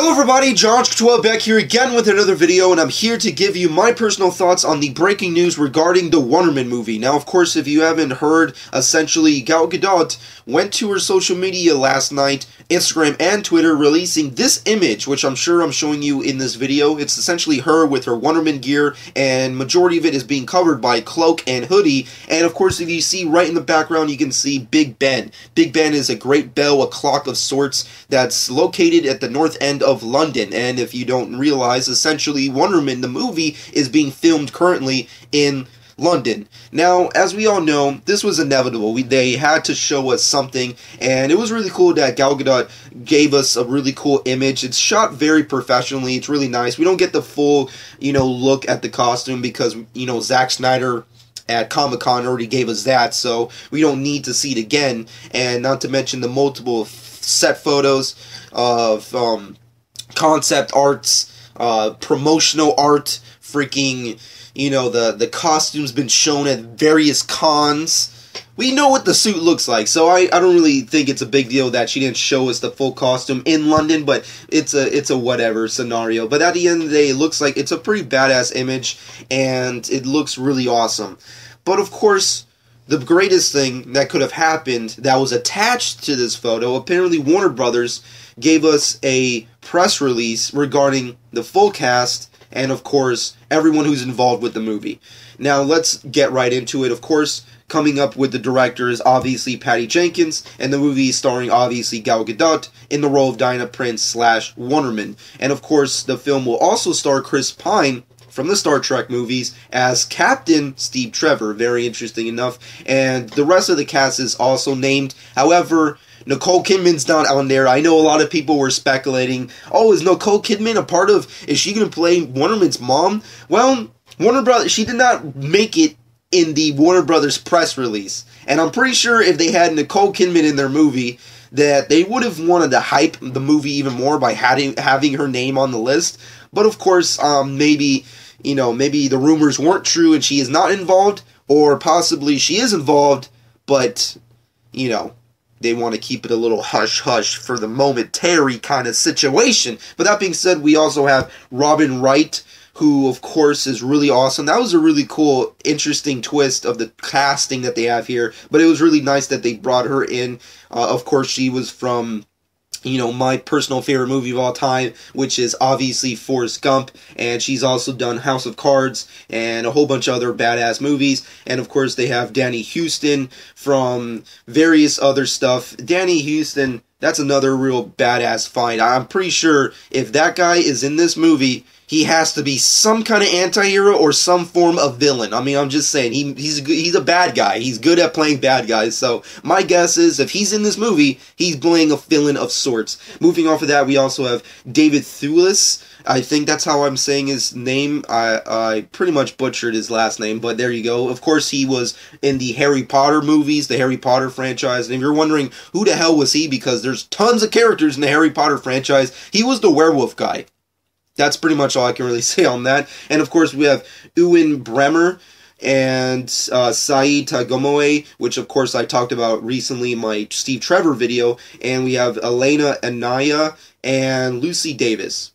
Hello everybody, John12 back here again with another video, and I'm here to give you my personal thoughts on the breaking news regarding the Wonder Woman movie. Now, of course, if you haven't heard, essentially, Gal Gadot went to her social media last night, Instagram and Twitter, releasing this image, which I'm sure I'm showing you in this video. It's essentially her with her Wonder Woman gear, and majority of it is being covered by cloak and hoodie, and of course, if you see right in the background, you can see Big Ben. Big Ben is a great bell, a clock of sorts, that's located at the north end of London, and if you don't realize, essentially Wonder Woman, the movie, is being filmed currently in London. Now, as we all know, this was inevitable. They had to show us something, and it was really cool that Gal Gadot gave us a really cool image. It's shot very professionally. It's really nice. We don't get the full, look at the costume because, Zack Snyder at Comic-Con already gave us that, so we don't need to see it again. And not to mention the multiple set photos of concept arts, promotional art, freaking, the costume's been shown at various cons. We know what the suit looks like, so I don't really think it's a big deal that she didn't show us the full costume in London, but it's a whatever scenario. But at the end of the day, it looks like it's a pretty badass image, and it looks really awesome. But of course, the greatest thing that could have happened that was attached to this photo, apparently Warner Brothers gave us a press release regarding the full cast and, of course, everyone who's involved with the movie. Now, let's get right into it. Of course, coming up with the director is obviously Patty Jenkins, and the movie is starring, obviously, Gal Gadot in the role of Diana Prince / Wonder Woman. And, of course, the film will also star Chris Pine from the Star Trek movies as Captain Steve Trevor, very interesting enough, and the rest of the cast is also named. However, Nicole Kidman's not on there. I know a lot of people were speculating, oh, is Nicole Kidman a part of, is she going to play Wonder Woman's mom? Well, Warner Brothers, she did not make it in the Warner Brothers press release, and I'm pretty sure if they had Nicole Kidman in their movie, that they would have wanted to hype the movie even more by having her name on the list. But of course, maybe the rumors weren't true and she is not involved, or possibly she is involved, but, they want to keep it a little hush-hush for the momentary kind of situation. But that being said, we also have Robin Wright, who, of course, is really awesome. That was a really cool, interesting twist of the casting that they have here, but it was really nice that they brought her in. Of course, she was from my personal favorite movie of all time, which is obviously Forrest Gump, and she's also done House of Cards and a whole bunch of other badass movies. And of course, they have Danny Huston from various other stuff. Danny Huston, that's another real badass find. I'm pretty sure if that guy is in this movie, he has to be some kind of anti-hero or some form of villain. I mean, I'm just saying, he's a bad guy. He's good at playing bad guys. So my guess is if he's in this movie, he's playing a villain of sorts. Moving off of that, we also have David Thewlis. I think that's how I'm saying his name. I pretty much butchered his last name, but there you go. Of course, he was in the Harry Potter movies, the Harry Potter franchise. And if you're wondering who the hell was he, because there's tons of characters in the Harry Potter franchise, he was the werewolf guy. That's pretty much all I can really say on that. And of course, we have Ewan Bremer and Saeed Tagomoe, which of course I talked about recently in my Steve Trevor video. And we have Elena Anaya and Lucy Davis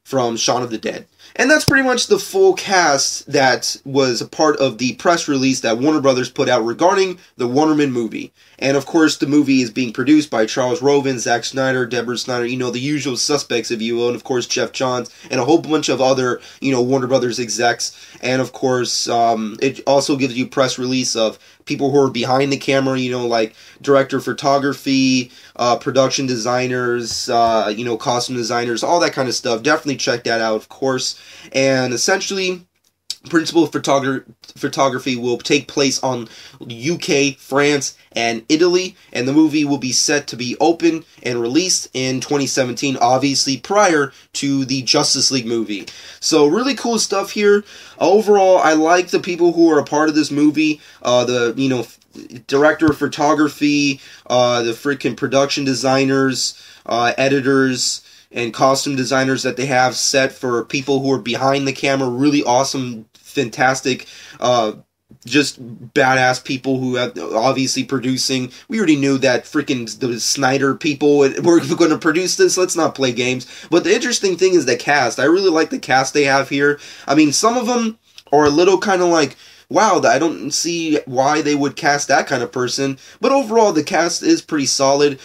from Shaun of the Dead. And that's pretty much the full cast that was a part of the press release that Warner Brothers put out regarding the Wonder Woman movie. And of course, the movie is being produced by Charles Roven, Zack Snyder, Deborah Snyder, the usual suspects, if you will, and of course, Jeff Johns, and a whole bunch of other, Warner Brothers execs. And of course, it also gives you press release of people who are behind the camera, like director of photography, production designers, costume designers, all that kind of stuff. Definitely check that out, of course. And essentially, principal photography will take place on UK, France, and Italy, and the movie will be set to be open and released in 2017, obviously prior to the Justice League movie. So really cool stuff here. Overall, I like the people who are a part of this movie, director of photography, the freaking production designers, editors, and costume designers that they have set for people who are behind the camera. Really awesome, fantastic just badass people who have obviously producing. We already knew that freaking the Snyder people were going to produce this. Let's not play games. But the interesting thing is the cast. I really like the cast they have here. I mean, some of them are a little kind of like, wow, I don't see why they would cast that kind of person. But overall, the cast is pretty solid.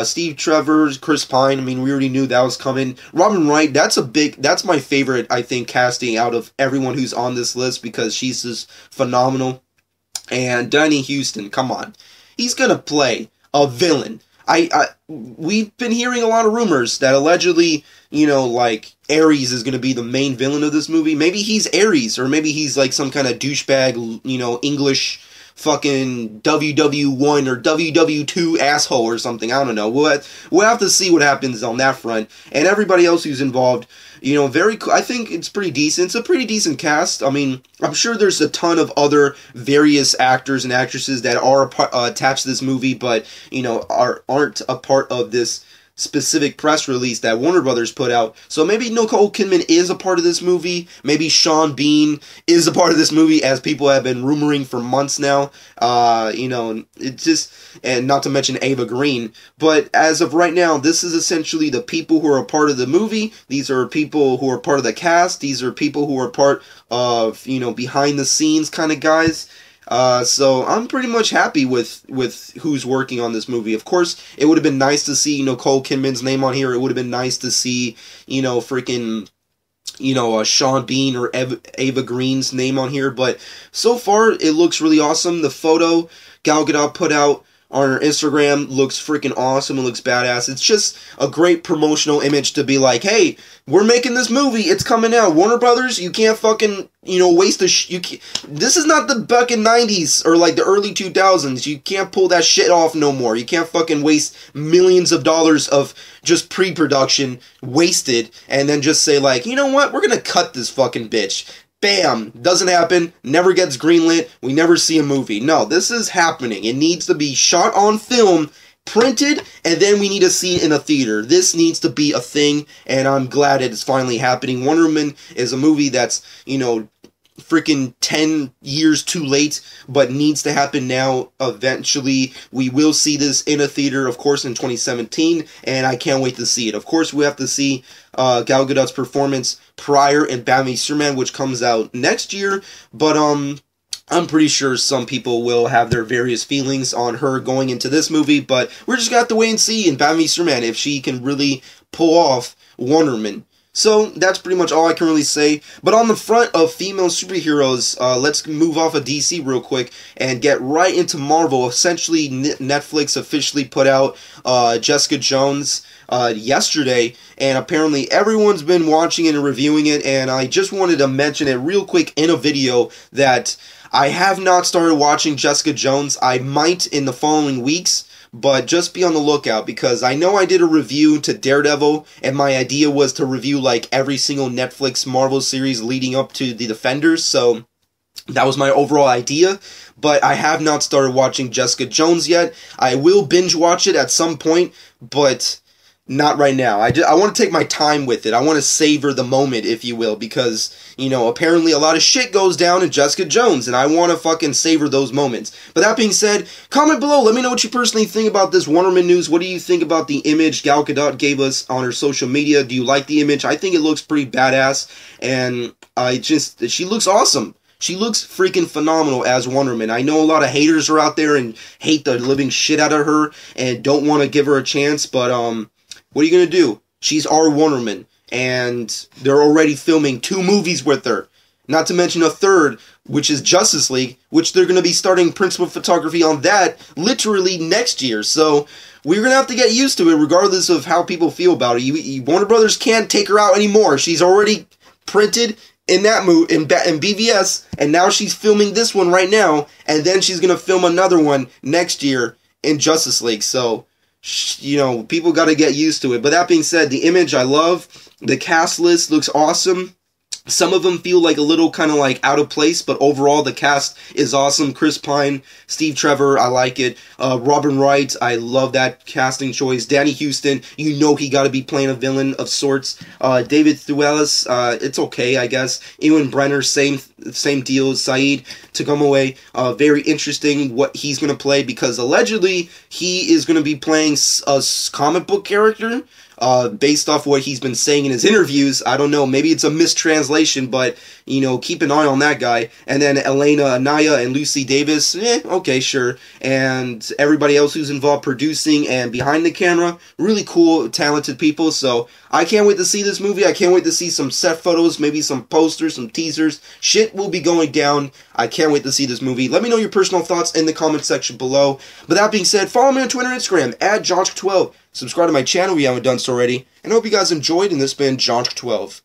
Steve Trevor, Chris Pine, I mean, we already knew that was coming. Robin Wright, that's my favorite, I think, casting out of everyone who's on this list because she's just phenomenal. And Danny Houston, come on. He's gonna play a villain. We've been hearing a lot of rumors that allegedly, you know, like, Ares is going to be the main villain of this movie. Maybe he's Ares, or maybe he's like some kind of douchebag, you know, English fucking WW1 or WW2 asshole or something. I don't know. We'll have to see what happens on that front. And everybody else who's involved, you know, I think it's pretty decent. It's a pretty decent cast. I mean, I'm sure there's a ton of other various actors and actresses that are attached to this movie, but, you know, aren't a part of this specific press release that Warner Brothers put out. So maybe Nicole Kidman is a part of this movie. Maybe Sean Bean is a part of this movie, as people have been rumoring for months now. You know, it's just, and not to mention Ava Green. But as of right now, this is essentially the people who are a part of the movie. These are people who are part of the cast. These are people who are part of, you know, behind the scenes kind of guys. So I'm pretty much happy with who's working on this movie. Of course, it would have been nice to see Nicole Kidman's name on here. It would have been nice to see, you know, freaking, you know, Sean Bean or Ava Green's name on here. But so far, it looks really awesome. The photo Gal Gadot put out on her Instagram looks freaking awesome. It looks badass. It's just a great promotional image to be like, hey, we're making this movie. It's coming out. Warner Brothers, you can't fucking, you know, waste this is not the fucking 90s or like the early 2000s. You can't pull that shit off no more. You can't fucking waste millions of dollars of just pre-production wasted and then just say like, you know what? We're gonna cut this fucking bitch. Bam! Doesn't happen, never gets greenlit, we never see a movie. No, this is happening. It needs to be shot on film, printed, and then we need to see it in a theater. This needs to be a thing, and I'm glad it is finally happening. Wonder Woman is a movie that's, you know, freaking 10 years too late, but needs to happen now. Eventually, we will see this in a theater, of course, in 2017, and I can't wait to see it. Of course, we have to see Gal Gadot's performance prior in Batman v Superman, which comes out next year, but I'm pretty sure some people will have their various feelings on her going into this movie, but we're just gonna have to wait and see in Batman v Superman if she can really pull off Wonder Woman. So, that's pretty much all I can really say. But on the front of female superheroes, let's move off of DC real quick and get right into Marvel. Essentially, Netflix officially put out Jessica Jones yesterday, and apparently everyone's been watching it and reviewing it, and I just wanted to mention it real quick in a video that I have not started watching Jessica Jones. I might in the following weeks, but just be on the lookout, because I know I did a review to Daredevil, and my idea was to review like every single Netflix Marvel series leading up to The Defenders, so that was my overall idea, but I have not started watching Jessica Jones yet. I will binge watch it at some point, but not right now. I want to take my time with it. I want to savor the moment, if you will, because, you know, apparently a lot of shit goes down in Jessica Jones, and I want to fucking savor those moments. But that being said, comment below. Let me know what you personally think about this Wonder Woman news. What do you think about the image Gal Gadot gave us on her social media? Do you like the image? I think it looks pretty badass, and she looks awesome. She looks freaking phenomenal as Wonder Woman. I know a lot of haters are out there and hate the living shit out of her and don't want to give her a chance, but, what are you going to do? She's our Wonder Woman, and they're already filming 2 movies with her. Not to mention a third, which is Justice League, which they're going to be starting principal photography on that literally next year. So we're going to have to get used to it regardless of how people feel about it. Warner Brothers can't take her out anymore. She's already printed in that movie, in BVS, and now she's filming this one right now, and then she's going to film another one next year in Justice League. So, you know, people got to get used to it. But that being said, the image I love. The cast list looks awesome. Some of them feel like a little kind of like out of place, but overall the cast is awesome. Chris Pine, Steve Trevor, I like it. Robin Wright, I love that casting choice. Danny Houston, you know he got to be playing a villain of sorts. David Thewlis, it's okay, I guess. Ewan Brenner, same deal. Saeed Tagomawe, very interesting what he's going to play, because allegedly he is going to be playing a comic book character. Based off what he's been saying in his interviews. I don't know, maybe it's a mistranslation, but, you know, keep an eye on that guy. And then Elena Anaya and Lucy Davis, okay, sure. And everybody else who's involved producing and behind the camera, really cool, talented people. So I can't wait to see this movie. I can't wait to see some set photos, maybe some posters, some teasers. Shit will be going down. I can't wait to see this movie. Let me know your personal thoughts in the comment section below. But that being said, follow me on Twitter and Instagram, @JohnShk12. Subscribe to my channel if you haven't done so already. And I hope you guys enjoyed, and this has been JohnShk12.